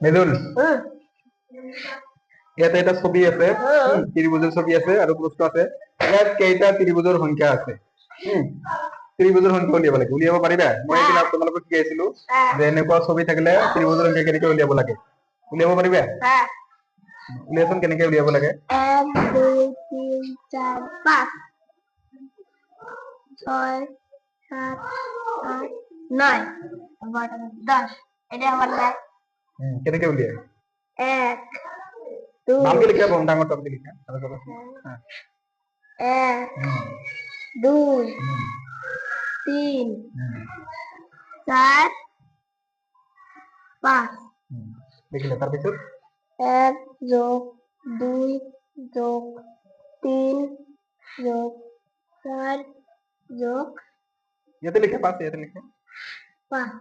মেদুল ইয়াতে এটা ছবি আছে, ত্ৰিভুজৰ ছবি আছে আৰু প্ৰশ্ন আছে ইয়াত কেইটা ত্ৰিভুজৰ সংখ্যা আছে। ত্ৰিভুজৰ সংখ্যা উলিয়াব লাগে, উলিয়াব পাৰিবা? মই এদিন তোমালোকক শিকাইছিলো যে এনেকুৱা ছবি থাকিলে ত্ৰিভুজৰ সংখ্যা কেনেকে উলিয়াব লাগে, উলিয়াব পাৰিবা? উলিয়াচোন কেনেকে উলিয়াব লাগে। 1 2 3 4 5 6 7 8 9 10 এটা আমার না। কেনেকে উলিয়াই? 1 2 ভালকে লিখা, কম ডাঙৰ টপকে লিখা। 1 2 3 4 5 লিখিলে তাৰপিছত 1 যোগ 2 যোগ 3 যোগ 4 যোগ ইয়াতে লিখে 5, ইয়াতে লিখে 5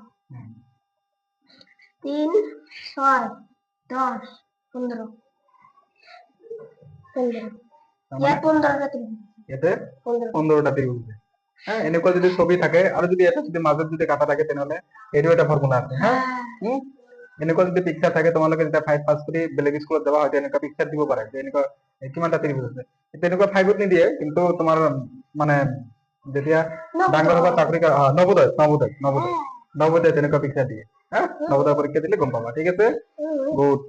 3 6 10 15 ইয়াতে 15টা ত্ৰিভুজ আছে। হ্যাঁ, এনেকুৱা যদি ছবি থাকে আৰু যদি এটা যদি মাজত যদি কাটা থাকে তেনেহলে এইটো এটা ফৰ্মুলা আছে। হ্যাঁ, এনেকুৱা যদি পিকচাৰ থাকে, তোমালোকে যেতিয়া 5 পাছ কৰি বেলেগ স্কুলত যাবা হয়তো এনেকুৱা পিকচাৰ দিব পাৰে যে এনেকুৱা কিমানটা ত্ৰিভুজ আছে। তেনেকুৱা 5ত নিদিয়ে, কিন্তু তোমাৰ মানে যেতিয়া ডাঙৰ হ'ব চাকৰি নবোদয় তেনেকুৱা পিকচাৰ দিয়ে। হ্যাঁ, নবোদয় পৰীক্ষা দিলে গম পাবা। ঠিক আছে, গুড।